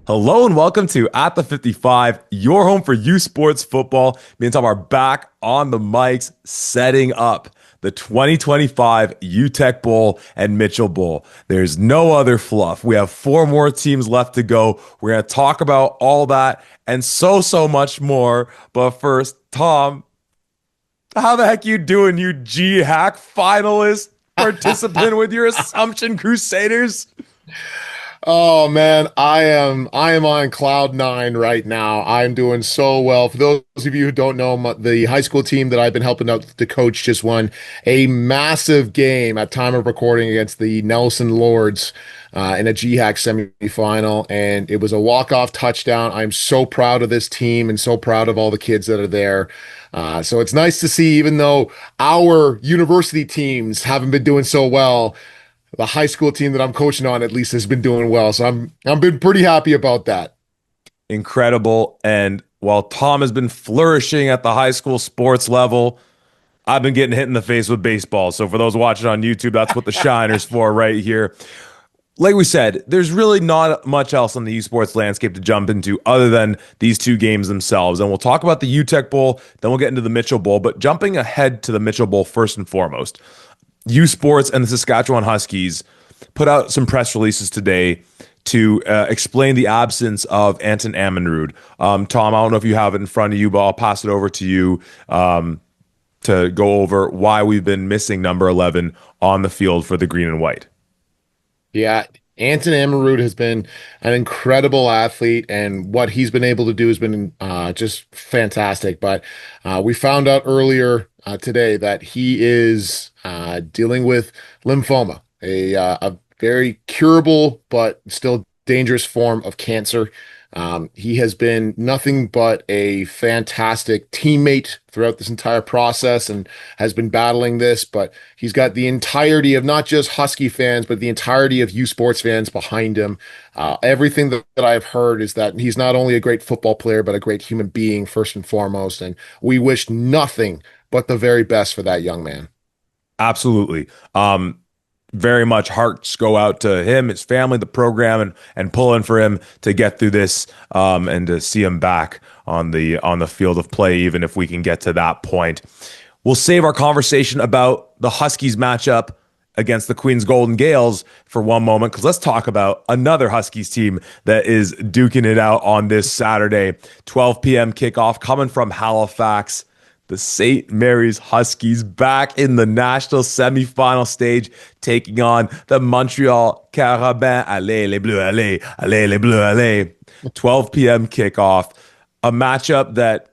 Hello and welcome to At the 55, your home for U Sports football. Me and Tom are back on the mics, setting up the 2025 Uteck Bowl and Mitchell Bowl. There's no other fluff. We have four more teams left to go. We're going to talk about all that and so much more. But first, Tom, how the heck you doing, you G-Hack finalist participant with your Assumption Crusaders? Oh man, I am on cloud nine right now. I'm doing so well. For those of you who don't know, the high school team that I've been helping out to coach just won a massive game at time of recording against the Nelson Lords in a GHAC semifinal, and it was a walk-off touchdown. I'm so proud of this team and so proud of all the kids that are there. So it's nice to see, even though our university teams haven't been doing so well, the high school team that I'm coaching on at least has been doing well. So I'm been pretty happy about that. Incredible. And while Tom has been flourishing at the high school sports level, I've been getting hit in the face with baseball. So for those watching on YouTube, that's what the shiner's for right here. Like we said, there's really not much else on the esports landscape to jump into other than these two games themselves. And we'll talk about the Uteck Bowl, then we'll get into the Mitchell Bowl. But jumping ahead to the Mitchell Bowl first and foremost, U Sports and the Saskatchewan Huskies put out some press releases today to explain the absence of Anton Ammonrood. Tom, I don't know if you have it in front of you, but I'll pass it over to you to go over why we've been missing number 11 on the field for the green and white. Yeah, Anton Ammerud has been an incredible athlete, and what he's been able to do has been just fantastic. But we found out earlier today that he is dealing with lymphoma, a very curable but still dangerous form of cancer. He has been nothing but a fantastic teammate throughout this entire process and has been battling this, but he's got the entirety of not just Husky fans, but the entirety of U Sports fans behind him. Everything that I've heard is that he's not only a great football player, but a great human being first and foremost. And we wish nothing but the very best for that young man. Absolutely. Very much hearts go out to him, his family, the program, and pulling for him to get through this and to see him back on the field of play, even if we can get to that point. We'll save our conversation about the Huskies matchup against the Queens Golden Gales for one moment, because let's talk about another Huskies team that is duking it out on this Saturday, 12 p.m. kickoff coming from Halifax. The St. Mary's Huskies back in the national semifinal stage, taking on the Montreal Carabins. Allez, les Bleus, allez, allez, les Bleus, allez. 12 p.m. kickoff. A matchup that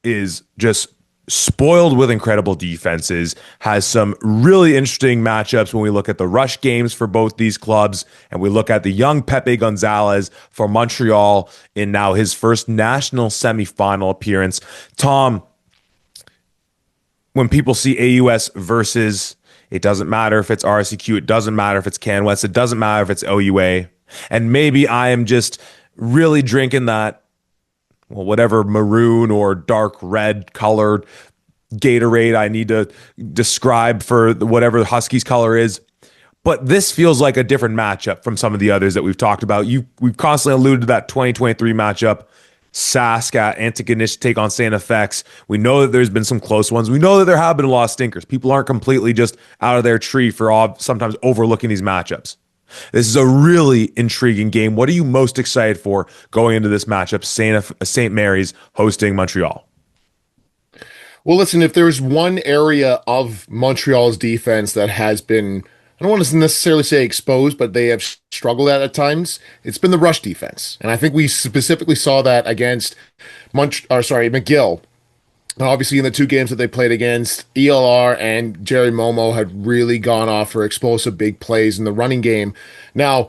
is just spoiled with incredible defenses, has some really interesting matchups when we look at the rush games for both these clubs, and we look at the young Pepe Gonzalez for Montreal in now his first national semifinal appearance. Tom, when people see AUS versus, it doesn't matter if it's RSEQ, it doesn't matter if it's CanWest, it doesn't matter if it's OUA. And maybe I am just really drinking that, well, whatever maroon or dark red colored Gatorade I need to describe for whatever the Huskies color is. But this feels like a different matchup from some of the others that we've talked about. We've constantly alluded to that 2023 matchup. Sask at Antigonish take on Santa FX. We know that there's been some close ones. We know that there have been a lot of stinkers. People aren't completely just out of their tree for sometimes overlooking these matchups. This is a really intriguing game. What are you most excited for going into this matchup? St. Mary's hosting Montreal. Well, listen, if there's one area of Montreal's defense that has been, I don't want to necessarily say exposed, but they have struggled at times, it's been the rush defense. And I think we specifically saw that against McGill. Obviously, in the two games that they played against, ELR and Jerry Momo had really gone off for explosive big plays in the running game. Now,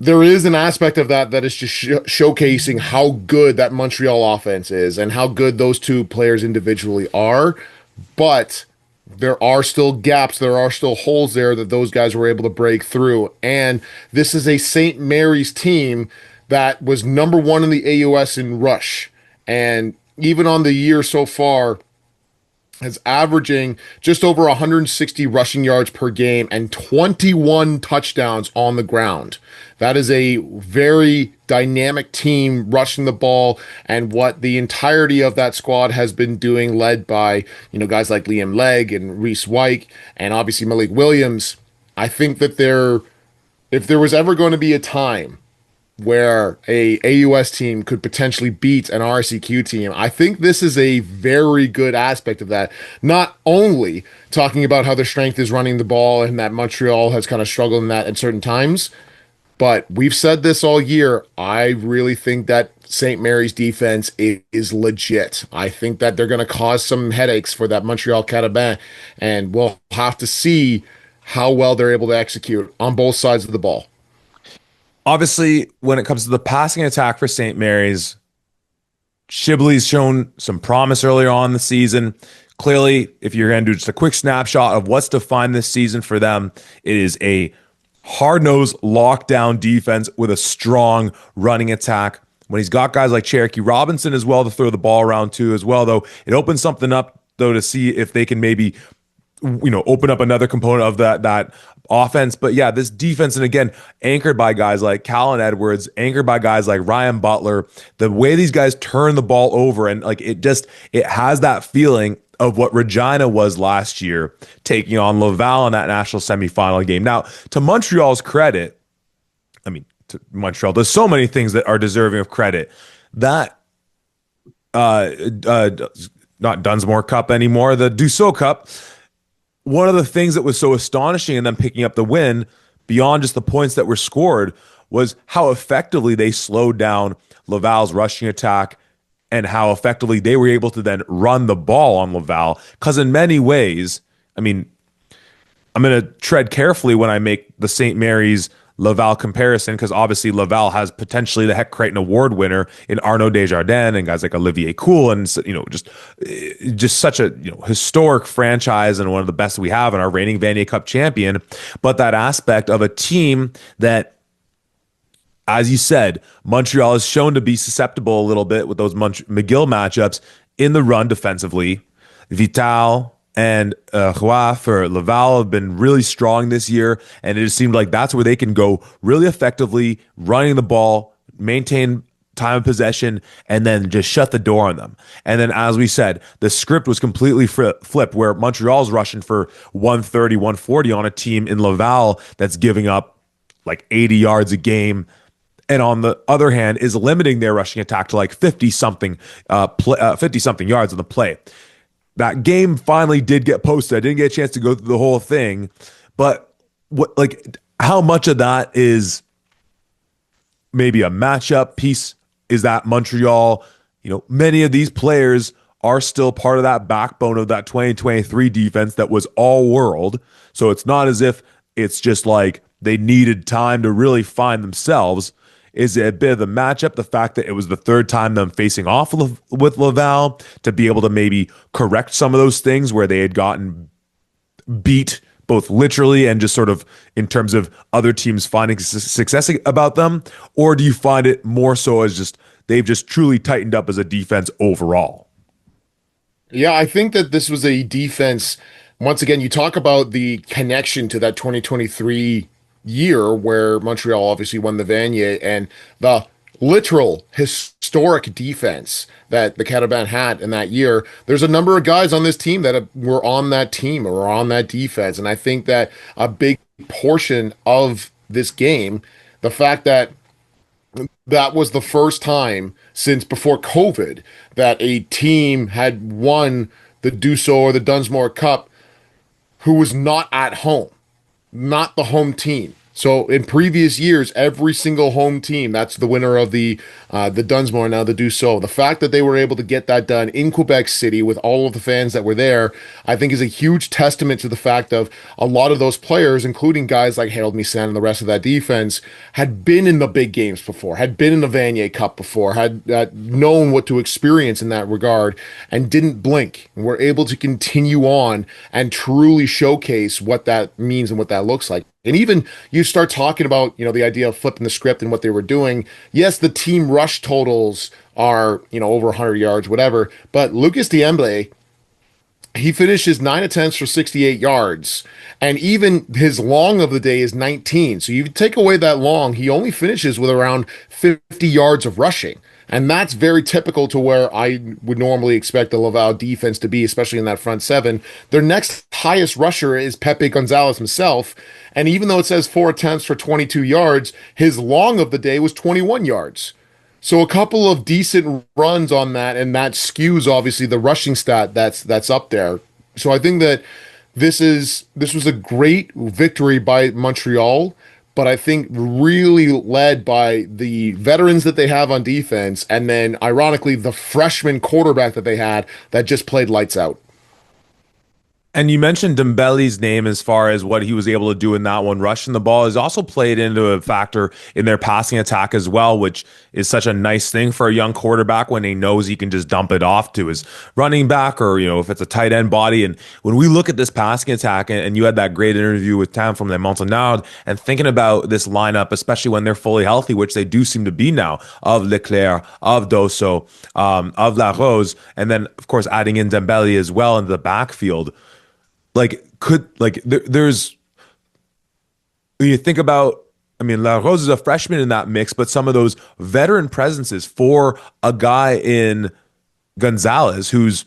there is an aspect of that is just showcasing how good that Montreal offense is and how good those two players individually are. But there are still gaps, there are still holes there that those guys were able to break through. And this is a St. Mary's team that was number one in the AUS in rush. And even on the year so far, is averaging just over 160 rushing yards per game and 21 touchdowns on the ground. That is a very dynamic team rushing the ball, and what the entirety of that squad has been doing, led by, guys like Liam Legg and Reese White and obviously Malik Williams. I think that if there was ever going to be a time where a AUS team could potentially beat an RCQ team, I think this is a very good aspect of that. Not only talking about how their strength is running the ball and that Montreal has kind of struggled in that at certain times, but we've said this all year. I really think that St. Mary's defense is legit. I think that they're going to cause some headaches for that Montreal Carabin, and we'll have to see how well they're able to execute on both sides of the ball. Obviously, when it comes to the passing attack for St. Mary's, Shibley's shown some promise earlier on in the season. Clearly, if you're going to do just a quick snapshot of what's defined this season for them, it is a hard-nosed lockdown defense with a strong running attack. When he's got guys like Cherokee Robinson as well to throw the ball around too as well, though, it opens something up, though, to see if they can maybe open up another component of that offense. But yeah, this defense, and again, anchored by guys like Callan Edwards, anchored by guys like Ryan Butler, the way these guys turn the ball over, and like it has that feeling of what Regina was last year, taking on Laval in that national semifinal game. Now, to Montreal's credit, to Montreal, there's so many things that are deserving of credit. That not Dunsmore Cup anymore, the Dussault Cup. One of the things that was so astonishing in them picking up the win, beyond just the points that were scored, was how effectively they slowed down Laval's rushing attack and how effectively they were able to then run the ball on Laval. Because in many ways, I'm going to tread carefully when I make the St. Mary's Laval comparison, because obviously Laval has potentially the Heck Creighton Award winner in Arnaud Desjardins and guys like Olivier Cool, and just such a historic franchise and one of the best we have, and our reigning Vanier Cup champion. But that aspect of a team that, as you said, Montreal is shown to be susceptible a little bit with those McGill matchups in the run defensively. Vital and Roy for Laval have been really strong this year, and it just seemed like that's where they can go really effectively, running the ball, maintain time of possession, and then just shut the door on them. And then, as we said, the script was completely flipped, where Montreal's rushing for 130, 140 on a team in Laval that's giving up like 80 yards a game, and on the other hand is limiting their rushing attack to like 50 something yards on the play. That game finally did get posted. I didn't get a chance to go through the whole thing, but how much of that is maybe a matchup piece? Is that Montreal, many of these players are still part of that backbone of that 2023 defense that was all world. So it's not as if it's just like they needed time to really find themselves. Is it a bit of the matchup, the fact that it was the third time them facing off with Laval, to be able to maybe correct some of those things where they had gotten beat both literally and just sort of in terms of other teams finding success about them? Or do you find it more so as just they've just truly tightened up as a defense overall? Yeah, I think that this was a defense. Once again, you talk about the connection to that 2023 year where Montreal obviously won the Vanier, and the literal historic defense that the Carabin had in that year. There's a number of guys on this team that were on that team or on that defense, and I think that a big portion of this game, the fact that that was the first time since before COVID that a team had won the Dussault or the Dunsmore Cup who was not at home, not the home team. So in previous years, every single home team, that's the winner of the Dunsmore, now the Dussault. The fact that they were able to get that done in Quebec City with all of the fans that were there, I think is a huge testament to the fact of a lot of those players, including guys like Harold Misan and the rest of that defense, had been in the big games before, had been in the Vanier Cup before, had known what to experience in that regard, and didn't blink, and were able to continue on and truly showcase what that means and what that looks like. And even you start talking about, the idea of flipping the script and what they were doing. Yes, the team rush totals are, over 100 yards, whatever. But Lucas Diemble He finishes 9 attempts for 68 yards, and even his long of the day is 19. So you take away that long, he only finishes with around 50 yards of rushing. And that's very typical to where I would normally expect the Laval defense to be, especially in that front seven. Their next highest rusher is Pepe Gonzalez himself. And even though it says 4 attempts for 22 yards, his long of the day was 21 yards. So a couple of decent runs on that, and that skews obviously the rushing stat that's up there. So I think that this was a great victory by Montreal, but I think really led by the veterans that they have on defense, and then ironically the freshman quarterback that they had that just played lights out. And you mentioned Dembele's name as far as what he was able to do in that one. Rushing the ball has also played into a factor in their passing attack as well, which is such a nice thing for a young quarterback when he knows he can just dump it off to his running back or, if it's a tight end body. And when we look at this passing attack, and you had that great interview with Tam from the Montagnard, and thinking about this lineup, especially when they're fully healthy, which they do seem to be now, of Leclerc, of Dosso, of La Rose, and then, of course, adding in Dembele as well into the backfield. There's when you think about, I mean, La Rose is a freshman in that mix, but some of those veteran presences for a guy in Gonzalez who's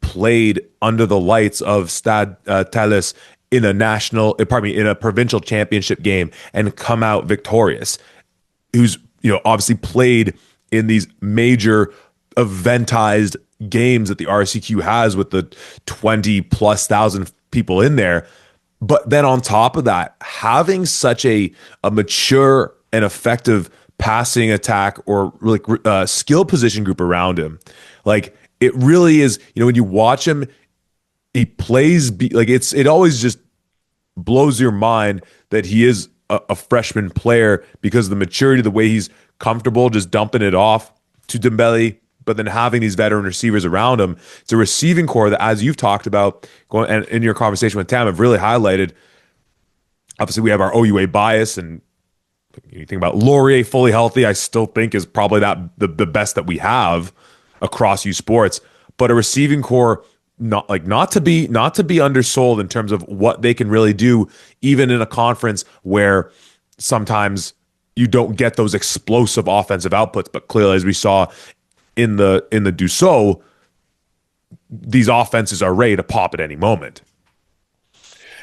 played under the lights of Stade Talus in in a provincial championship game and come out victorious, who's, obviously played in these major eventized games that the RCQ has with the 20 plus thousand people in there. But then on top of that, having such a mature and effective passing attack or really skill position group around him, like it really is, when you watch him, he plays it always just blows your mind that he is a freshman player because of the maturity, the way he's comfortable just dumping it off to Dembele, but then having these veteran receivers around him. It's a receiving core that, as you've talked about, and in your conversation with Tam, have really highlighted. Obviously, we have our OUA bias, and you think about Laurier fully healthy, I still think is probably the best that we have across U Sports. But a receiving core not to be undersold in terms of what they can really do, even in a conference where sometimes you don't get those explosive offensive outputs. But clearly, as we saw in the Dussault, these offenses are ready to pop at any moment.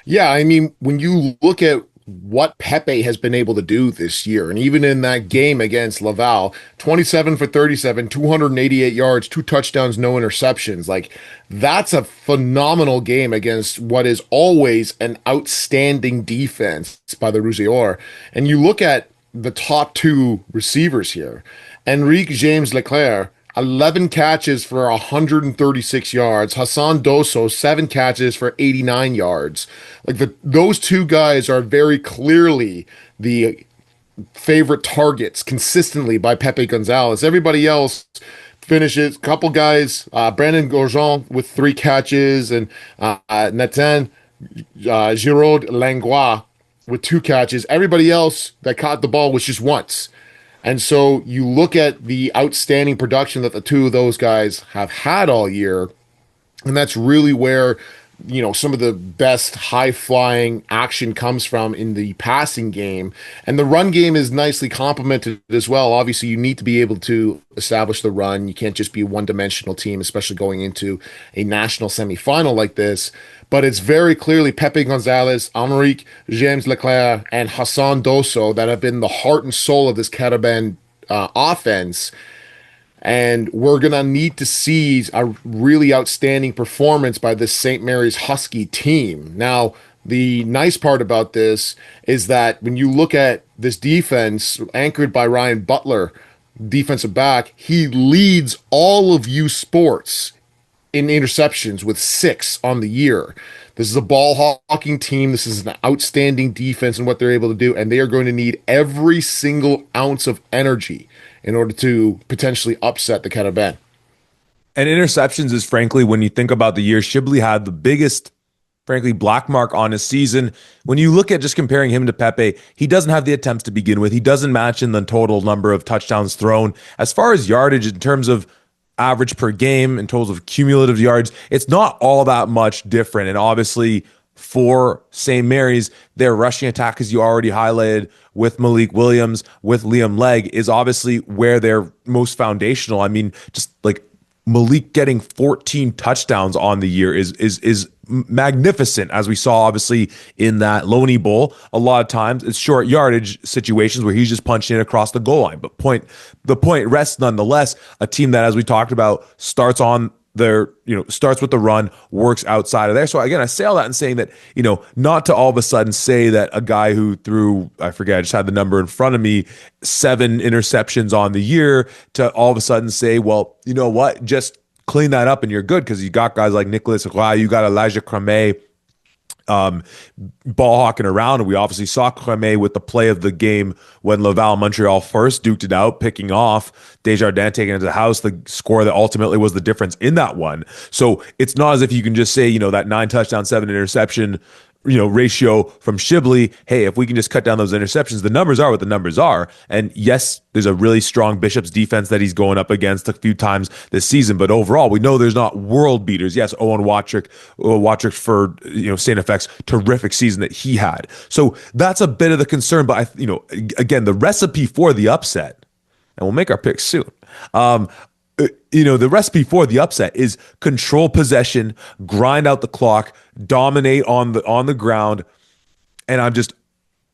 Yeah, I mean, when you look at what Pepe has been able to do this year, and even in that game against Laval, 27 for 37, 288 yards, 2 touchdowns, no interceptions. Like, that's a phenomenal game against what is always an outstanding defense by the Roussillons. And you look at the top two receivers here, Enrique James Leclerc, 11 catches for 136 yards. Hassan Dosso, 7 catches for 89 yards. Those two guys are very clearly the favorite targets consistently by Pepe Gonzalez. Everybody else finishes, a couple guys, Brandon Gorgon with 3 catches, and Nathan Giraud Langlois with 2 catches. Everybody else that caught the ball was just once. And so you look at the outstanding production that the two of those guys have had all year, and that's really where, some of the best high-flying action comes from in the passing game. And the run game is nicely complemented as well. Obviously, you need to be able to establish the run. You can't just be a one-dimensional team, especially going into a national semifinal like this. But it's very clearly Pepe Gonzalez, Enrique James Leclerc, and Hassan Dosso that have been the heart and soul of this Carabin offense. And we're going to need to see a really outstanding performance by this St. Mary's Husky team. Now, the nice part about this is that when you look at this defense anchored by Ryan Butler, defensive back, he leads all of U Sports in interceptions with 6 on the year. This is a ball hawking team. This is an outstanding defense in what they're able to do, and they are going to need every single ounce of energy in order to potentially upset the Carabin. And interceptions is, frankly, when you think about the year, Shibley had the biggest, frankly, black mark on his season. When you look at just comparing him to Pepe, he doesn't have the attempts to begin with. He doesn't match in the total number of touchdowns thrown. As far as yardage, in terms of average per game, in terms of cumulative yards, it's not all that much different. And obviously, for St. Mary's, their rushing attack, as you already highlighted, with Malik Williams, with Liam Legg, is obviously where they're most foundational. I mean, just like Malik getting 14 touchdowns on the year is magnificent, as we saw obviously in that Loney Bowl. A lot of times it's short yardage situations where he's just punching it across the goal line. But the point rests nonetheless. A team that, as we talked about, starts on their, starts with the run, works outside of there. So again, I say all that and saying that, not to all of a sudden say that a guy who threw, I forget, I just had the number in front of me, 7 interceptions on the year, to all of a sudden say, well, you know what, just clean that up and you're good, because you got guys like Nicholas Roy, you got Elijah Creme, ball hawking around. And we obviously saw Creme with the play of the game when Laval Montreal first duked it out, picking off Desjardins, taking it to the house, the score that ultimately was the difference in that one. So it's not as if you can just say, that 9 touchdown, 7 interception, ratio from Shibley. Hey, if we can just cut down those interceptions, the numbers are what the numbers are. And yes, there's a really strong Bishop's defense that he's going up against a few times this season. But overall, we know there's not world beaters. Yes, Owen Watrick for St. FX, terrific season that he had. So that's a bit of the concern. But again, the recipe for the upset, and we'll make our picks soon. The recipe for the upset is control possession, grind out the clock, dominate on the ground. And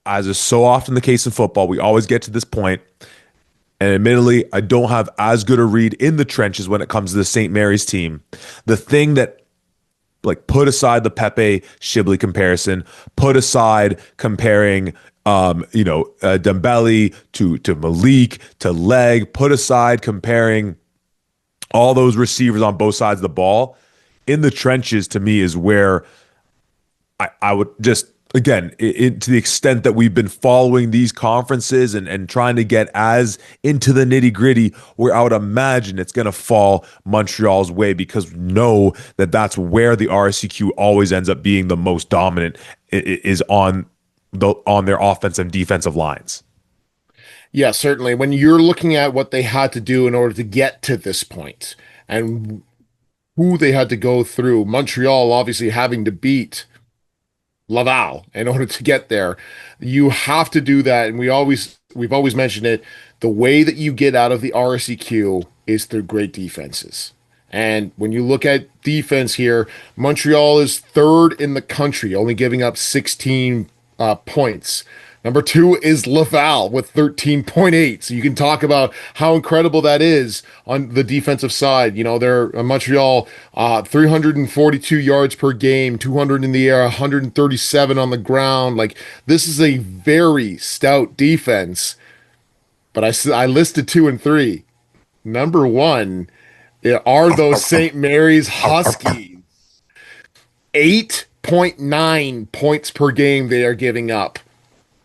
as is so often the case in football, we always get to this point. And admittedly, I don't have as good a read in the trenches when it comes to the St. Mary's team. The thing that, like, put aside the Pepe Shibley comparison, put aside comparing Dembele to Malik to Legg, put aside comparing all those receivers on both sides of the ball, in the trenches, to me, is where I would just, again, to the extent that we've been following these conferences and trying to get as into the nitty gritty, where I would imagine it's going to fall Montreal's way, because we know that that's where the RSCQ always ends up being the most dominant, is on their offensive and defensive lines. Yeah, certainly. When you're looking at what they had to do in order to get to this point and who they had to go through, Montreal obviously having to beat Laval in order to get there, you have to do that. And we've always mentioned it. The way that you get out of the RSEQ is through great defenses. And when you look at defense here, Montreal is 3rd in the country, only giving up 16 points. Number 2 is Laval with 13.8. So you can talk about how incredible that is on the defensive side. They're Montreal, 342 yards per game, 200 in the air, 137 on the ground. Like, this is a very stout defense. But I listed 2 and 3. Number 1 are those St. Mary's Huskies. 8.9 points per game they are giving up.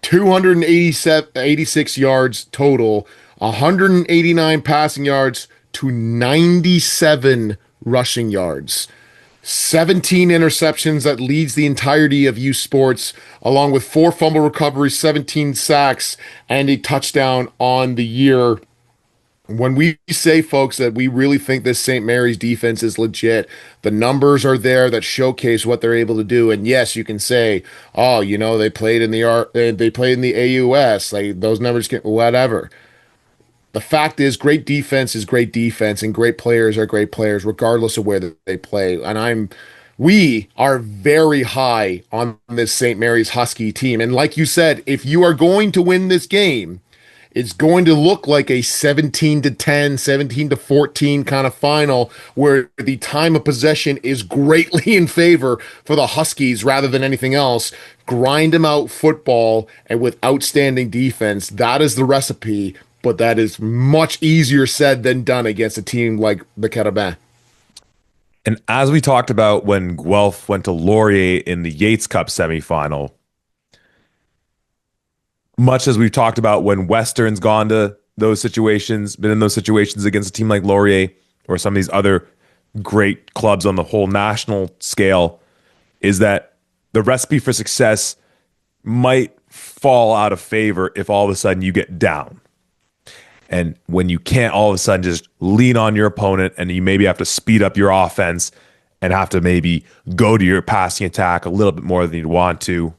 286 yards total, 189 passing yards to 97 rushing yards. 17 interceptions, that leads the entirety of U Sports, along with 4 fumble recoveries, 17 sacks, and a touchdown on the year. When we say, folks, that we really think this St. Mary's defense is legit, the numbers are there that showcase what they're able to do. And yes, you can say, oh, they played in the AUS, like those numbers can whatever. The fact is, great defense is great defense, and great players are great players, regardless of where they play. And we are very high on this St. Mary's Husky team. And like you said, if you are going to win this game, it's going to look like a 17-10, 17-14 kind of final, where the time of possession is greatly in favor for the Huskies rather than anything else. Grind them out football and with outstanding defense. That is the recipe, but that is much easier said than done against a team like the Carabin. And as we talked about when Guelph went to Laurier in the Yates Cup semifinal, much as we've talked about when Western's gone to those situations, been in those situations against a team like Laurier or some of these other great clubs on the whole national scale, is that the recipe for success might fall out of favor if all of a sudden you get down. And when you can't all of a sudden just lean on your opponent and you maybe have to speed up your offense and have to maybe go to your passing attack a little bit more than you'd want to.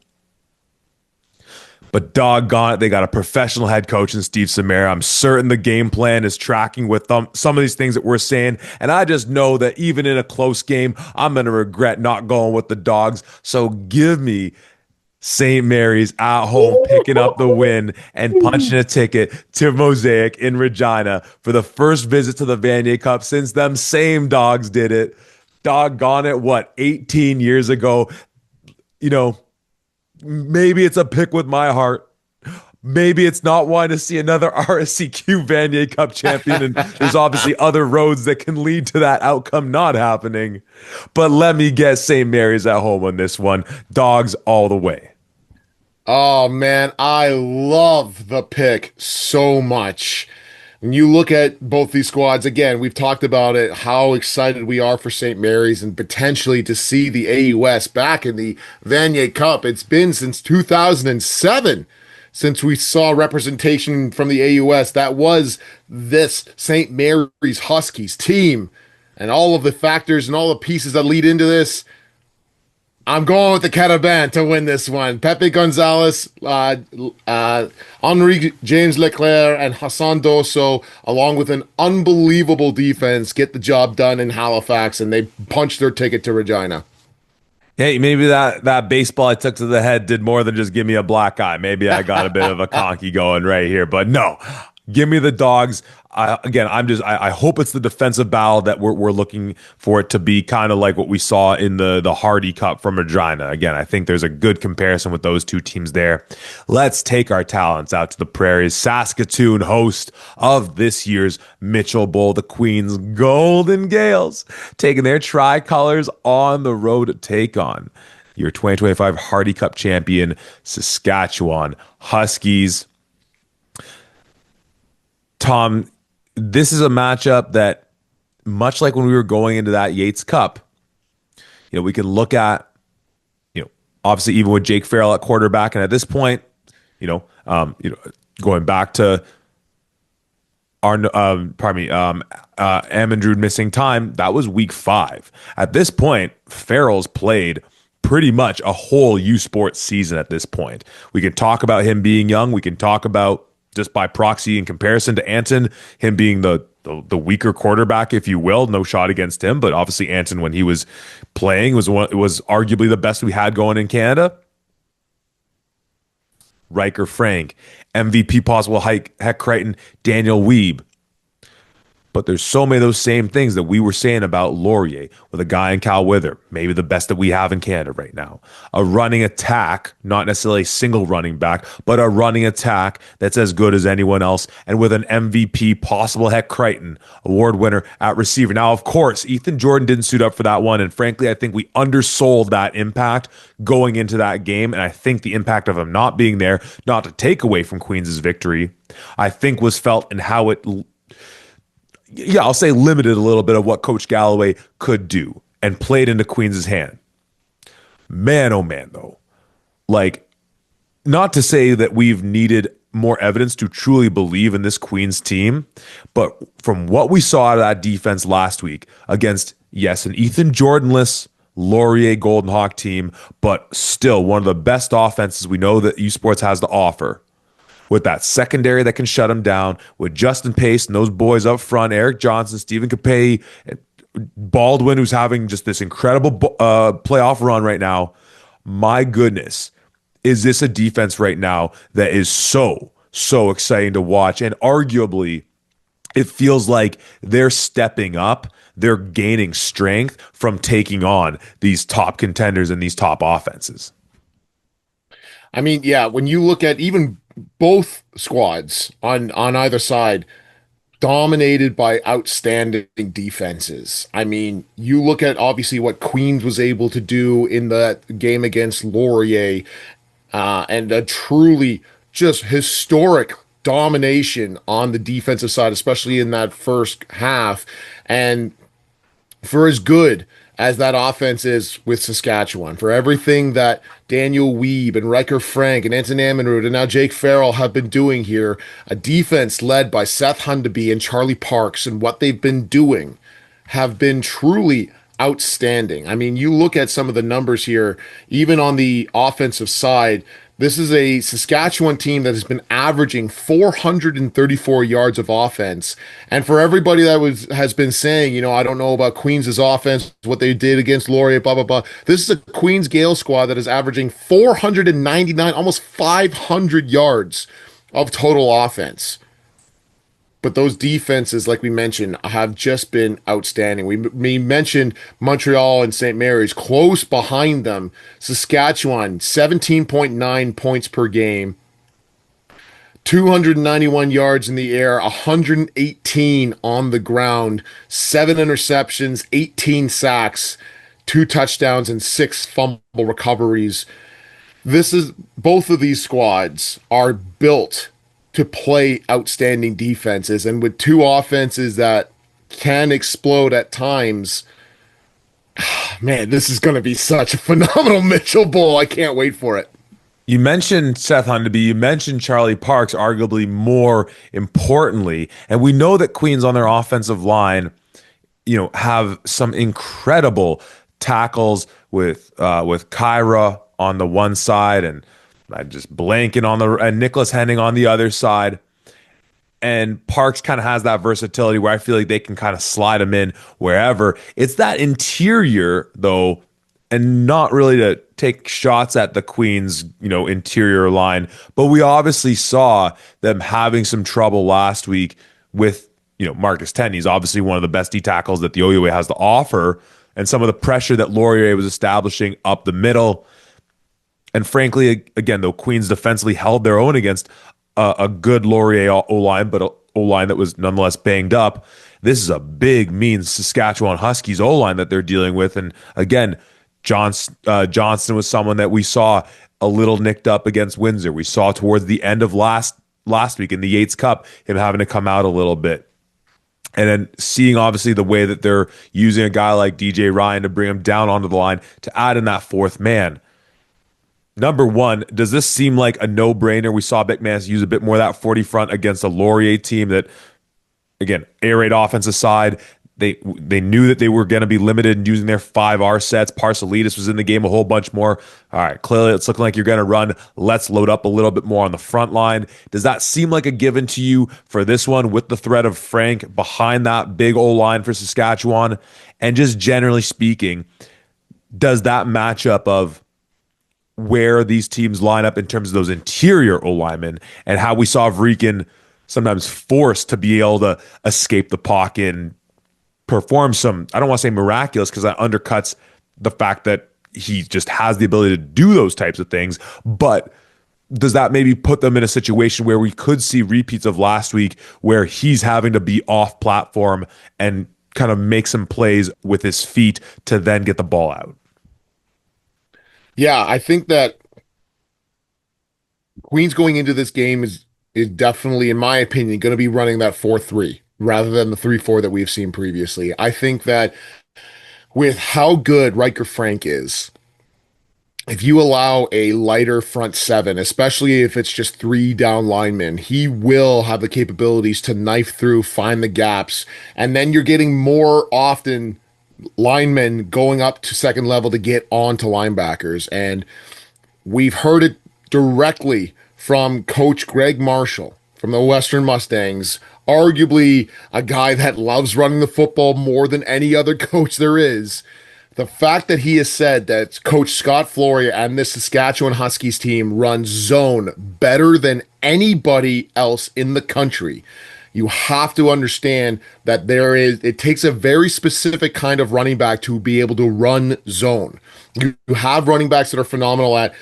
But doggone it, they got a professional head coach in Steve Samara. I'm certain the game plan is tracking with them, some of these things that we're saying. And I just know that even in a close game, I'm going to regret not going with the dogs. So give me St. Mary's at home, picking up the win and punching a ticket to Mosaic in Regina for the first visit to the Vanier Cup since them same dogs did it. Doggone it, what, 18 years ago? You know, maybe it's a pick with my heart. Maybe it's not wanting to see another RSCQ Vanier Cup champion, and there's obviously other roads that can lead to that outcome not happening. But let me guess, St. Mary's at home on this one. Dogs all the way. Oh man, I love the pick so much. When you look at both these squads, again, we've talked about it, how excited we are for St. Mary's and potentially to see the AUS back in the Vanier Cup. It's been since 2007 since we saw representation from the AUS. That was this St. Mary's Huskies team, and all of the factors and all the pieces that lead into this. I'm going with the Caravan to win this one. Pepe Gonzalez, Henri James Leclerc, and Hassan Doso, along with an unbelievable defense, get the job done in Halifax, and they punch their ticket to Regina. Hey, maybe that baseball I took to the head did more than just give me a black eye. Maybe I got a bit of a conky going right here, but no, give me the dogs. I hope it's the defensive battle that we're looking for it to be, kind of like what we saw in the Hardy Cup from Regina. Again, I think there's a good comparison with those two teams there. Let's take our talents out to the prairies. Saskatoon, host of this year's Mitchell Bowl, the Queens Golden Gales, taking their tricolors on the road to take on your 2025 Hardy Cup champion, Saskatchewan Huskies. Tom, this is a matchup that, much like when we were going into that Yates Cup, we can look at, obviously even with Jake Farrell at quarterback, and at this point, going back to our, Amandrew missing time, that was week 5. At this point, Farrell's played pretty much a whole U Sports season at this point. We can talk about him being young. We can talk about, just by proxy in comparison to Anton, him being the weaker quarterback, if you will. No shot against him, but obviously Anton, when he was playing, was arguably the best we had going in Canada. Riker Frank, MVP possible Heck Crichton, Daniel Weeb. But there's so many of those same things that we were saying about Laurier with a guy in Cal Wither, maybe the best that we have in Canada right now. A running attack, not necessarily a single running back, but a running attack that's as good as anyone else. And with an MVP, possible Heck Crichton, award winner at receiver. Now, of course, Ethan Jordan didn't suit up for that one. And frankly, I think we undersold that impact going into that game. And I think the impact of him not being there, not to take away from Queens' victory, I think was felt in how it, I'll say, limited a little bit of what Coach Galloway could do and played into Queens' hand. Man, oh man, though. Not to say that we've needed more evidence to truly believe in this Queens team, but from what we saw out of that defense last week against, yes, an Ethan Jordanless Laurier Golden Hawk team, but still one of the best offenses we know that U Sports has to offer. With that secondary that can shut him down, with Justin Pace and those boys up front, Eric Johnson, Stephen Capay, Baldwin, who's having just this incredible playoff run right now. My goodness, is this a defense right now that is so exciting to watch? And arguably, it feels like they're stepping up. They're gaining strength from taking on these top contenders and these top offenses. I mean, yeah, when you look at even both squads on either side, dominated by outstanding defenses. I mean, you look at obviously what Queens was able to do in that game against Laurier, and a truly just historic domination on the defensive side, especially in that first half. And for as good as that offense is with Saskatchewan, for everything that Daniel Weeb and Riker Frank and Anton Ammonroot and now Jake Farrell have been doing here, a defense led by Seth Hundeby and Charlie Parks and what they've been doing have been truly outstanding. I mean, you look at some of the numbers here, even on the offensive side. This is a Saskatchewan team that has been averaging 434 yards of offense. And for everybody that has been saying, I don't know about Queens' offense, what they did against Laurier, blah, blah, blah. This is a Queens Gale squad that is averaging 499, almost 500 yards of total offense. But those defenses, like we mentioned, have just been outstanding. We mentioned Montreal and St. Mary's close behind them. Saskatchewan, 17.9 points per game, 291 yards in the air, 118 on the ground, 7 interceptions, 18 sacks, 2 touchdowns, and 6 fumble recoveries. Both of these squads are built to play outstanding defenses, and with two offenses that can explode at times, man, this is going to be such a phenomenal Mitchell Bowl. I can't wait for it. You mentioned Seth Hundeby, you mentioned Charlie Parks, arguably more importantly, and we know that Queens on their offensive line, have some incredible tackles with Kyra on the one side and just blanking on and Nicholas Henning on the other side. And Parks kind of has that versatility where I feel like they can kind of slide him in wherever. It's that interior, though, and not really to take shots at the Queens, interior line. But we obviously saw them having some trouble last week with, Marcus Tenney. He's obviously one of the best D tackles that the OUA has to offer. And some of the pressure that Laurier was establishing up the middle. And frankly, again, though, Queens defensively held their own against a good Laurier O-line, but an O-line that was nonetheless banged up. This is a big, mean Saskatchewan Huskies O-line that they're dealing with. And again, Johnston was someone that we saw a little nicked up against Windsor. We saw towards the end of last week in the Yates Cup, him having to come out a little bit. And then seeing obviously the way that they're using a guy like DJ Ryan to bring him down onto the line to add in that fourth man. Number one, does this seem like a no-brainer? We saw McManus use a bit more of that 40 front against a Laurier team that, again, air raid offense aside, they knew that they were going to be limited in using their 5R sets. Parcelidis was in the game a whole bunch more. All right, clearly it's looking like you're going to run. Let's load up a little bit more on the front line. Does that seem like a given to you for this one with the threat of Frank behind that big O-line for Saskatchewan? And just generally speaking, does that matchup of where these teams line up in terms of those interior O-linemen and how we saw Vrikin sometimes forced to be able to escape the pocket and perform some, I don't want to say miraculous because that undercuts the fact that he just has the ability to do those types of things, but does that maybe put them in a situation where we could see repeats of last week where he's having to be off platform and kind of make some plays with his feet to then get the ball out? Yeah, I think that Queens going into this game is definitely, in my opinion, going to be running that 4-3 rather than the 3-4 that we've seen previously. I think that with how good Riker Frank is, if you allow a lighter front seven, especially if it's just 3 down linemen, he will have the capabilities to knife through, find the gaps, and then you're getting more often linemen going up to second level to get onto linebackers. And we've heard it directly from Coach Greg Marshall from the Western Mustangs, arguably a guy that loves running the football more than any other coach there is. The fact that he has said that Coach Scott Floria and this Saskatchewan Huskies team runs zone better than anybody else in the country, you have to understand that it takes a very specific kind of running back to be able to run zone. You have running backs that are phenomenal at,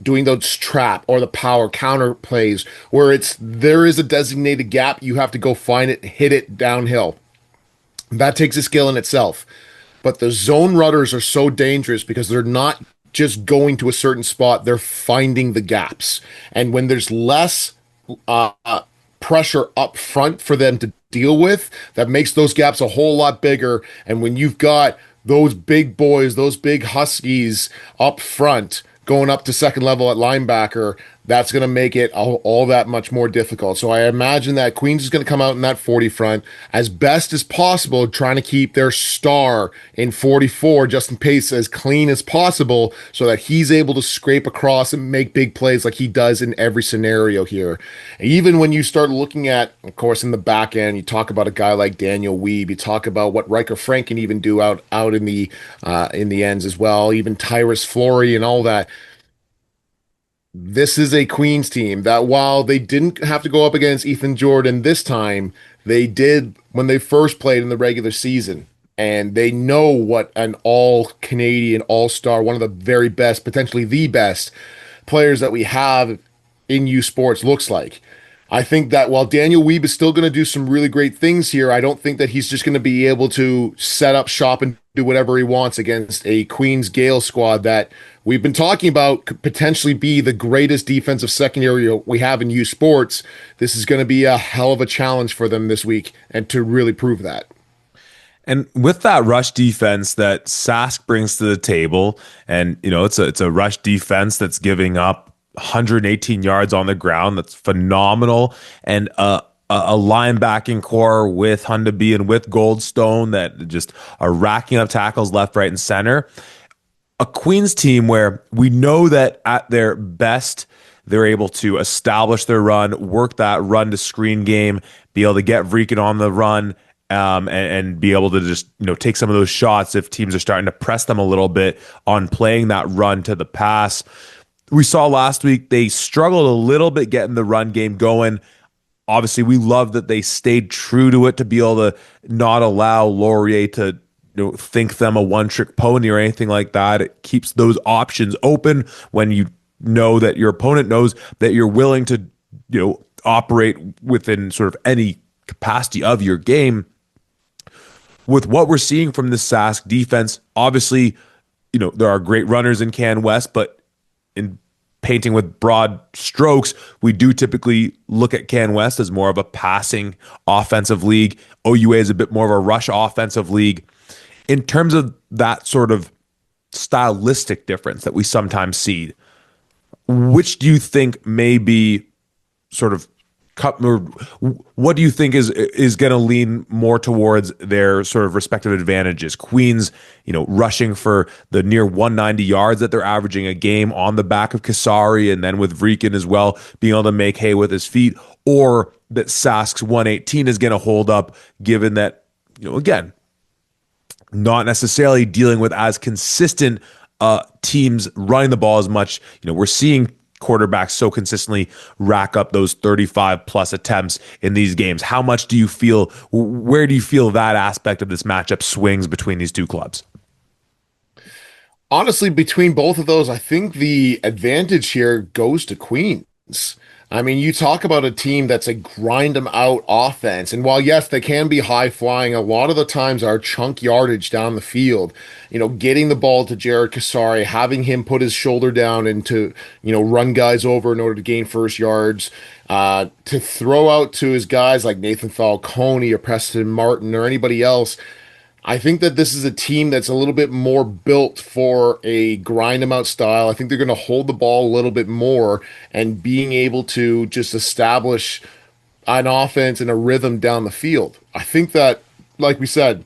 doing those trap or the power counter plays where there is a designated gap. You have to go find it, hit it downhill. That takes a skill in itself. But the zone runners are so dangerous because they're not just going to a certain spot. They're finding the gaps. And when there's less, pressure up front for them to deal with, that makes those gaps a whole lot bigger. And when you've got those big boys, those big Huskies up front, going up to second level at linebacker, that's going to make it all that much more difficult. So I imagine that Queens is going to come out in that 40 front as best as possible, trying to keep their star in 44, Justin Pace, as clean as possible so that he's able to scrape across and make big plays like he does in every scenario here. Even when you start looking at, of course, in the back end, you talk about a guy like Daniel Weeb, you talk about what Riker Frank can even do out in the ends as well, even Tyrus Flory and all that. This is a Queens team that, while they didn't have to go up against Ethan Jordan this time, they did when they first played in the regular season. And they know what an all Canadian, all star, one of the very best, potentially the best players that we have in U Sports looks like. I think that while Daniel Weeb is still going to do some really great things here, I don't think that he's just going to be able to set up shop and do whatever he wants against a Queens Gale squad that we've been talking about could potentially be the greatest defensive secondary we have in U Sports. This is going to be a hell of a challenge for them this week and to really prove that. And with that rush defense that Sask brings to the table, and it's a rush defense that's giving up 118 yards on the ground. That's phenomenal. And a linebacking core with Hundaby and with Goldstone that just are racking up tackles left, right, and center. A Queens team where we know that at their best, they're able to establish their run, work that run to screen game, be able to get Vreekin on the run, and be able to just take some of those shots if teams are starting to press them a little bit on playing that run to the pass. We saw last week they struggled a little bit getting the run game going. Obviously, we love that they stayed true to it to be able to not allow Laurier to think them a one-trick pony or anything like that. It keeps those options open when you know that your opponent knows that you're willing to operate within sort of any capacity of your game. With what we're seeing from the Sask defense, obviously, there are great runners in Can West, but in painting with broad strokes, we do typically look at Can West as more of a passing offensive league. OUA is a bit more of a rush offensive league. In terms of that sort of stylistic difference that we sometimes see, which do you think may be sort of what do you think is going to lean more towards their sort of respective advantages? Queens, rushing for the near 190 yards that they're averaging a game on the back of Kasari, and then with Vreekin as well, being able to make hay with his feet, or that Sask's 118 is going to hold up, given that, again, not necessarily dealing with as consistent teams running the ball as much. We're seeing quarterbacks so consistently rack up those 35 plus attempts in these games. How much do you feel, where do you feel that aspect of this matchup swings between these two clubs? Honestly, between both of those, I think the advantage here goes to Queens. I mean, you talk about a team that's a grind them out offense. And while, yes, they can be high flying, a lot of the times our chunk yardage down the field, getting the ball to Jared Kasari, having him put his shoulder down and to, run guys over in order to gain first yards, to throw out to his guys like Nathan Falcone or Preston Martin or anybody else. I think that this is a team that's a little bit more built for a grind them out style. I think they're going to hold the ball a little bit more and being able to just establish an offense and a rhythm down the field. I think that, like we said,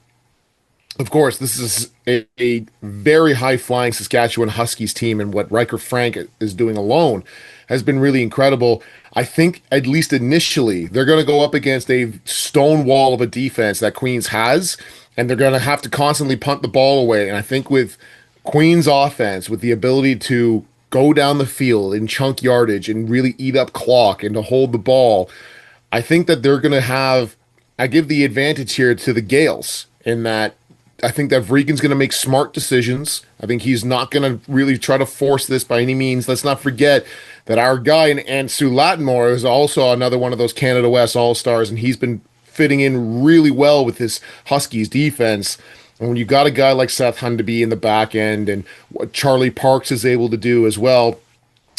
of course, this is a very high flying Saskatchewan Huskies team, and what Riker Frank is doing alone has been really incredible. I think, at least initially, they're going to go up against a stone wall of a defense that Queens has, and they're going to have to constantly punt the ball away. And I think with Queens offense, with the ability to go down the field in chunk yardage and really eat up clock and to hold the ball, I think that they're going to have, I give the advantage here to the Gales in that I think that Vreekin's going to make smart decisions. I think he's not going to really try to force this by any means. Let's not forget that our guy and Sue Lattimore is also another one of those Canada West All-Stars, and he's been fitting in really well with this Huskies defense. And when you got a guy like Seth Hundaby in the back end and what Charlie Parks is able to do as well,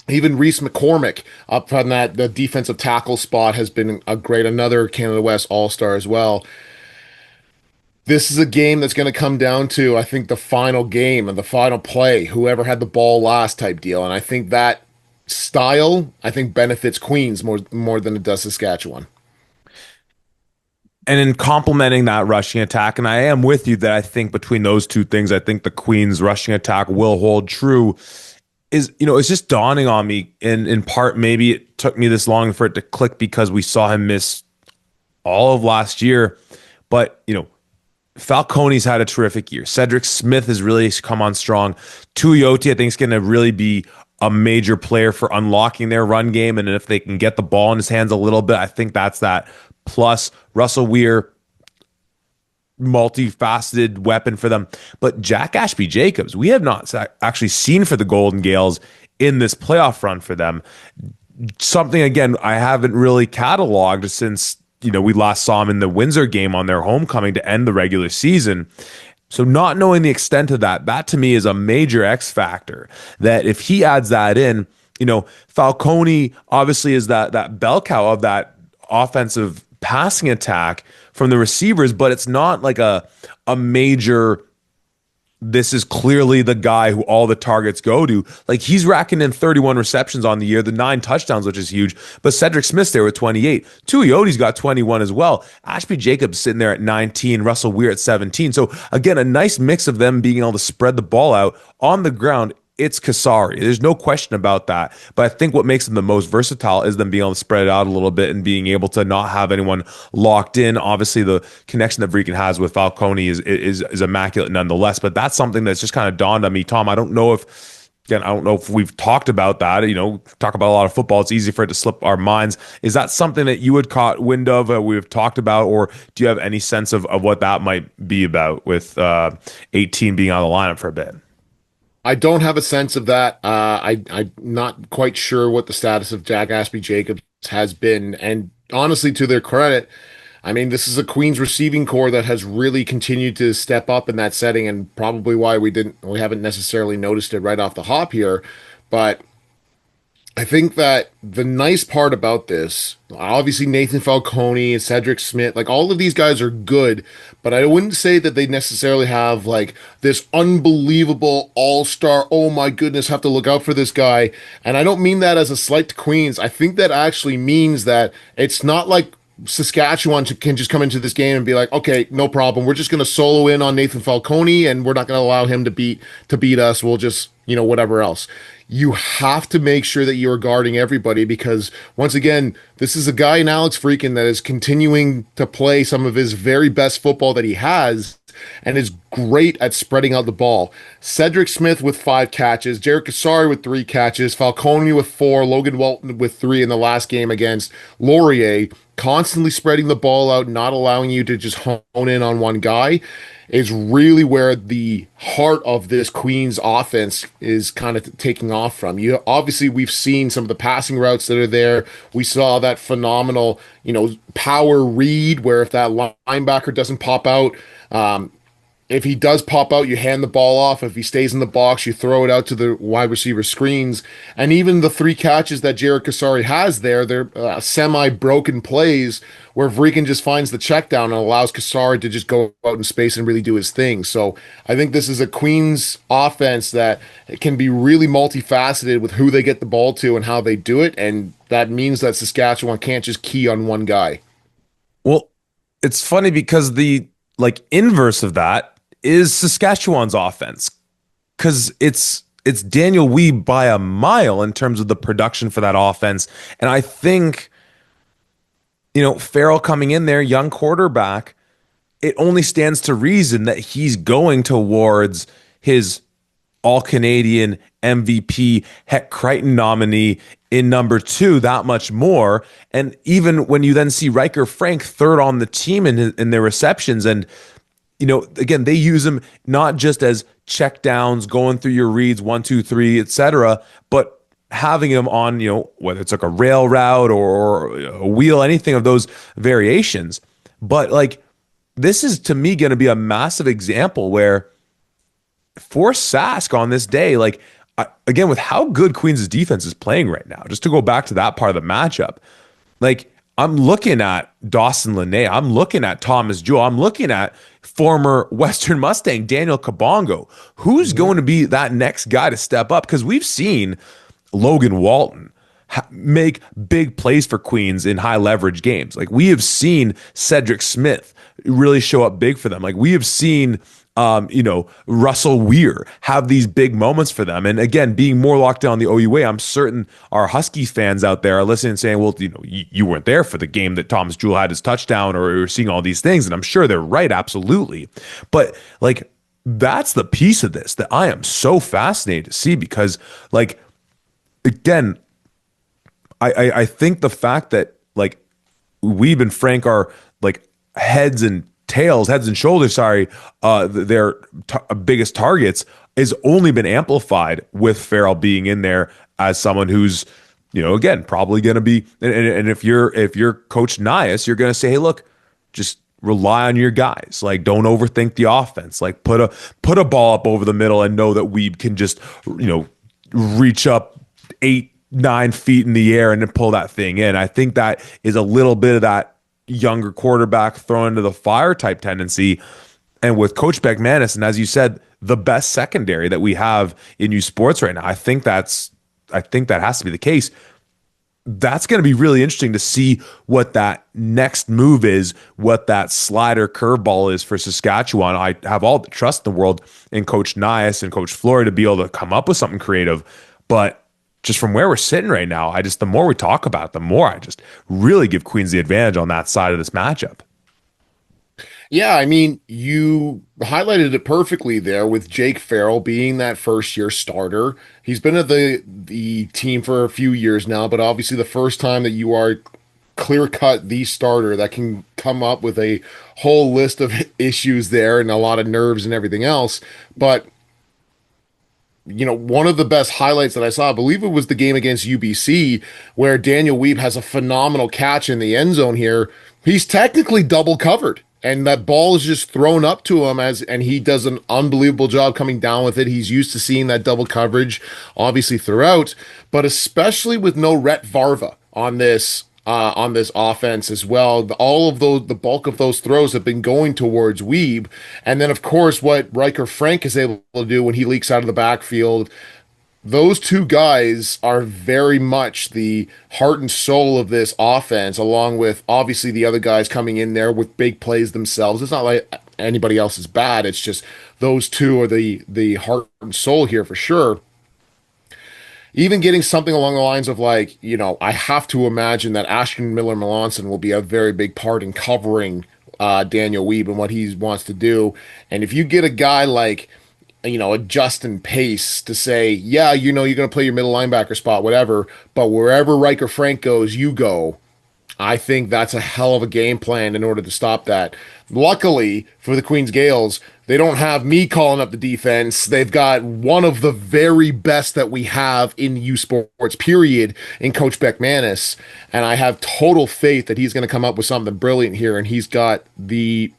even Reese McCormick up on the defensive tackle spot has been another Canada West All-Star as well. This is a game that's going to come down to, I think, the final game and the final play, whoever had the ball last type deal. And I think that style, I think, benefits Queens more than it does Saskatchewan. And in complementing that rushing attack, and I am with you that I think between those two things, I think the Queens rushing attack will hold true. It's just dawning on me, in part, maybe it took me this long for it to click because we saw him miss all of last year. But, Falcone's had a terrific year. Cedric Smith has really come on strong. Tuioti, I think, is going to really be a major player for unlocking their run game. And if they can get the ball in his hands a little bit, I think that's that. Plus, Russell Weir, multifaceted weapon for them. But Jack Ashby Jacobs, we have not actually seen for the Golden Gales in this playoff run for them. Something, again, I haven't really cataloged since we last saw him in the Windsor game on their homecoming to end the regular season. So not knowing the extent of that to me is a major X factor. That if he adds that in, Falcone obviously is that bell cow of that offensive passing attack from the receivers, but it's not like a major, this is clearly the guy who all the targets go to. Like, he's racking in 31 receptions on the year, the 9 touchdowns, which is huge. But Cedric Smith's there with 28. Tuioti's got 21 as well. Ashby Jacobs sitting there at 19, Russell Weir at 17. So again, a nice mix of them being able to spread the ball out on the ground. It's Kasari. There's no question about that. But I think what makes them the most versatile is them being able to spread it out a little bit and being able to not have anyone locked in. Obviously, the connection that Vreekin has with Falcone is immaculate nonetheless. But that's something that's just kind of dawned on me, Tom. I don't know if we've talked about that. Talk about a lot of football. It's easy for it to slip our minds. Is that something that you had caught wind of, we've talked about, or do you have any sense of what that might be about with 18 being on the lineup for a bit? I don't have a sense of that. I'm not quite sure what the status of Jack Ashby Jacobs has been. And honestly, to their credit, I mean, this is a Queens receiving core that has really continued to step up in that setting, and probably why we haven't necessarily noticed it right off the hop here. But I think that the nice part about this, obviously Nathan Falcone and Cedric Smith, like all of these guys are good, but I wouldn't say that they necessarily have like this unbelievable all-star, oh my goodness, have to look out for this guy. And I don't mean that as a slight to Queens. I think that actually means that it's not like Saskatchewan can just come into this game and be like, okay, no problem. We're just going to solo in on Nathan Falcone and we're not going to allow him to beat us. We'll just, whatever else. You have to make sure that you are guarding everybody because once again, this is a guy in Alex Vreekin that is continuing to play some of his very best football that he has and is great at spreading out the ball. Cedric Smith with 5 catches, Jarek Kasari with 3 catches, Falcone with 4, Logan Walton with 3 in the last game against Laurier, constantly spreading the ball out, not allowing you to just hone in on one guy is really where the heart of this Queens offense is kind of taking off from. We've seen some of the passing routes that are there. We saw that phenomenal, power read where if that linebacker doesn't pop out, if he does pop out, you hand the ball off. If he stays in the box, you throw it out to the wide receiver screens. And even the 3 catches that Jarek Kasari has there, they're semi-broken plays where Vreekin just finds the check down and allows Kasari to just go out in space and really do his thing. So I think this is a Queens offense that can be really multifaceted with who they get the ball to and how they do it. And that means that Saskatchewan can't just key on one guy. Well, it's funny because the inverse of that is Saskatchewan's offense, because it's Daniel Weeb by a mile in terms of the production for that offense. And I think, Farrell coming in there, young quarterback, it only stands to reason that he's going towards his All-Canadian MVP, Heck Crichton nominee in number 2, that much more. And even when you then see Riker Frank third on the team in their receptions, and again, they use him not just as check downs, going through your reads, 1, 2, 3, etc., but having him on, whether it's like a rail route or a wheel, anything of those variations. But this is to me going to be a massive example where for Sask on this day, again, with how good Queens' defense is playing right now, just to go back to that part of the matchup, I'm looking at Dawson Lene. I'm looking at Thomas Jewell. I'm looking at former Western Mustang Daniel Kabongo. Who's Mhm. going to be that next guy to step up? Because we've seen Logan Walton make big plays for Queens in high leverage games. Like we have seen Cedric Smith really show up big for them. Like we have seen Russell Weir have these big moments for them. And again, being more locked down on the OUA, I'm certain our Husky fans out there are listening and saying, well, you weren't there for the game that Thomas Jewell had his touchdown, or you're seeing all these things. And I'm sure they're right, absolutely. But like, that's the piece of this that I am so fascinated to see because, like, again, I think the fact that like Weeb and Frank are like heads and shoulders, sorry, their biggest targets is only been amplified with Farrell being in there as someone who's, again, probably going to be. And if you're Coach Nias, you're going to say, hey, look, just rely on your guys. Like, don't overthink the offense. Like, put a ball up over the middle and know that Weeb can just, reach up 8, 9 feet in the air and then pull that thing in. I think that is a little bit of that younger quarterback thrown into the fire type tendency. And with Coach McManus, and as you said, the best secondary that we have in U Sports right now, I think that has to be the case. That's going to be really interesting to see what that next move is, what that slider curveball is for Saskatchewan. I have all the trust in the world in Coach Nias and Coach Flory to be able to come up with something creative. But just from where we're sitting right now, the more we talk about it, the more I just really give Queens the advantage on that side of this matchup. Yeah, I mean, you highlighted it perfectly there with Jake Farrell being that first year starter. He's been at the team for a few years now, but obviously the first time that you are clear cut the starter that can come up with a whole list of issues there and a lot of nerves and everything else. But one of the best highlights that I saw, I believe it was the game against UBC, where Daniel Weeb has a phenomenal catch in the end zone here. He's technically double covered, and that ball is just thrown up to him and he does an unbelievable job coming down with it. He's used to seeing that double coverage, obviously throughout, but especially with no Rhett Varva on this offense as well. All of those, the bulk of those throws have been going towards Weeb. And then, of course, what Riker Frank is able to do when he leaks out of the backfield, those two guys are very much the heart and soul of this offense, along with obviously the other guys coming in there with big plays themselves. It's not like anybody else is bad. It's just those two are the heart and soul here for sure. Even getting something along the lines of like, I have to imagine that Ashton Miller Melanson will be a very big part in covering Daniel Weeb and what he wants to do. And if you get a guy like, a Justin Pace to say, yeah, you're going to play your middle linebacker spot, whatever, but wherever Riker Frank goes, you go. I think that's a hell of a game plan in order to stop that. Luckily for the Queens Gales, they don't have me calling up the defense. They've got one of the very best that we have in U Sports, period, in Coach McManus. And I have total faith that he's going to come up with something brilliant here. And he's got the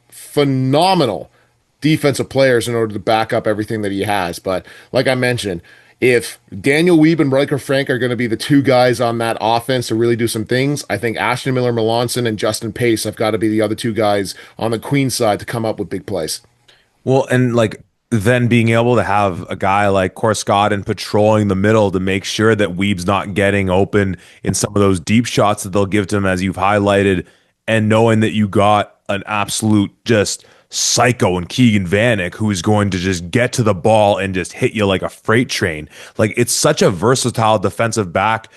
phenomenal defensive players in order to back up everything that he has. But like I mentioned, if Daniel Weeb and Riker Frank are going to be the two guys on that offense to really do some things, I think Ashton Miller Melanson and Justin Pace have got to be the other two guys on the Queen side to come up with big plays. Well, and like then being able to have a guy like Corscott patrolling the middle to make sure that Weeb's not getting open in some of those deep shots that they'll give to him, as you've highlighted, and knowing that you got an absolute just psycho and Keegan Vanek who is going to just get to the ball and just hit you like a freight train. Like it's such a versatile defensive back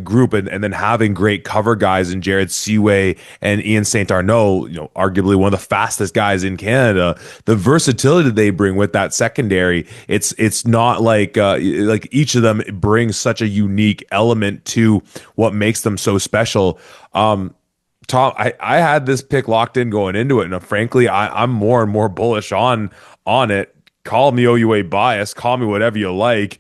group, and then having great cover guys in Jared Seaway and Ian St. Arnaud, arguably one of the fastest guys in Canada. The versatility they bring with that secondary, it's not like each of them brings such a unique element to what makes them so special. Tom, I had this pick locked in going into it, and frankly, I'm more and more bullish on it. Call me OUA bias, call me whatever you like.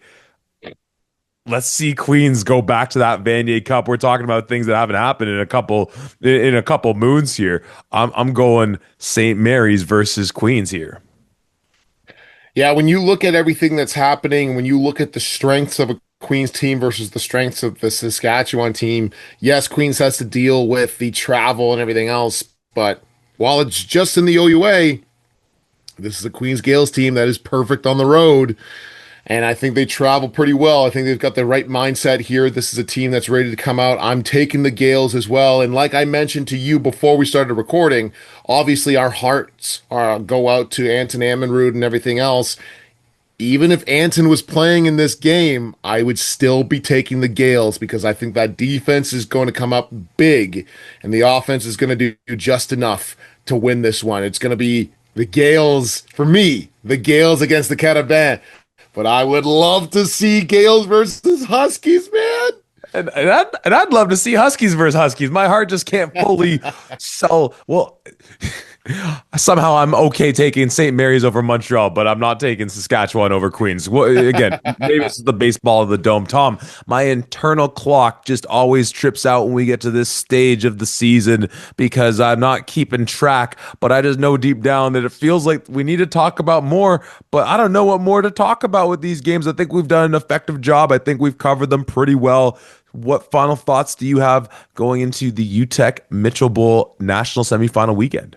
Let's see Queens go back to that Vanier Cup. We're talking about things that haven't happened in a couple moons here. I'm going St. Mary's versus Queens here. Yeah, when you look at everything that's happening, when you look at the strengths of a Queens team versus the strengths of the Saskatchewan team. Yes, Queens has to deal with the travel and everything else, but while it's just in the OUA, this is a Queens Gales team that is perfect on the road. And I think they travel pretty well. I think they've got the right mindset here. This is a team that's ready to come out. I'm taking the Gales as well. And like I mentioned to you before we started recording, obviously our hearts go out to Anton Ammanrud and everything else. Even if Anton was playing in this game, I would still be taking the Gales because I think that defense is going to come up big and the offense is going to do just enough to win this one. It's going to be the Gales, for me, the Gales against the Carabin. But I would love to see Gales versus Huskies, man. And I'd love to see Huskies versus Huskies. My heart just can't fully sell. Well, somehow I'm okay taking St. Mary's over Montreal, but I'm not taking Saskatchewan over Queens. Well, again, maybe it's the baseball of the dome. Tom, my internal clock just always trips out when we get to this stage of the season because I'm not keeping track, but I just know deep down that it feels like we need to talk about more, but I don't know what more to talk about with these games. I think we've done an effective job. I think we've covered them pretty well. What final thoughts do you have going into the Uteck Mitchell Bowl national semifinal weekend?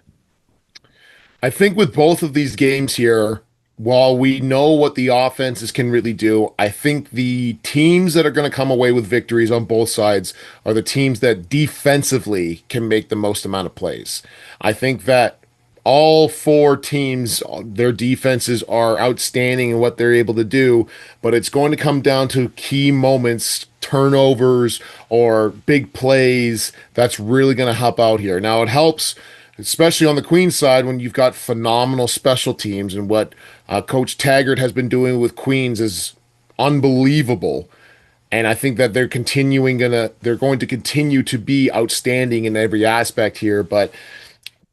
I think with both of these games here, while we know what the offenses can really do, I think the teams that are going to come away with victories on both sides are the teams that defensively can make the most amount of plays. I think that all four teams, their defenses are outstanding in what they're able to do, but it's going to come down to key moments, turnovers, or big plays that's really going to help out here. Now, it helps especially on the Queens side, when you've got phenomenal special teams, and what Coach Taggart has been doing with Queens is unbelievable. And I think that they're going to continue to be outstanding in every aspect here. But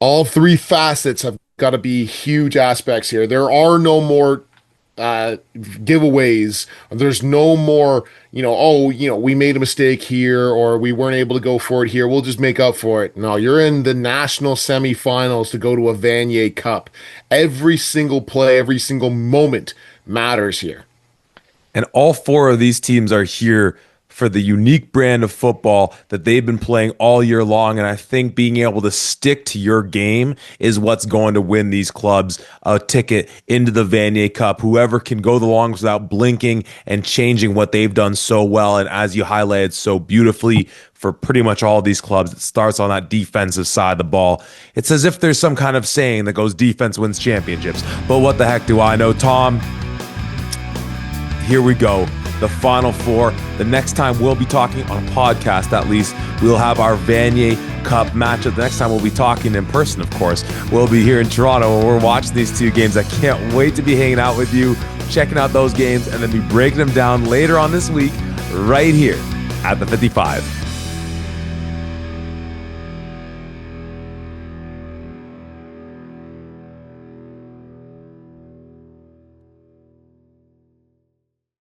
all three facets have got to be huge aspects here. There are no more giveaways. There's no more, we made a mistake here or we weren't able to go for it here. We'll just make up for it. No, you're in the national semifinals to go to a Vanier Cup. Every single play, every single moment matters here. And all four of these teams are here for the unique brand of football that they've been playing all year long. And I think being able to stick to your game is what's going to win these clubs a ticket into the Vanier Cup. Whoever can go the longest without blinking and changing what they've done so well. And as you highlighted so beautifully for pretty much all of these clubs, it starts on that defensive side of the ball. It's as if there's some kind of saying that goes defense wins championships. But what the heck do I know, Tom? Here we go. The Final Four. The next time we'll be talking on a podcast, at least, we'll have our Vanier Cup matchup. The next time we'll be talking in person, of course. We'll be here in Toronto when we're watching these two games. I can't wait to be hanging out with you, checking out those games, and then be breaking them down later on this week right here at the 55.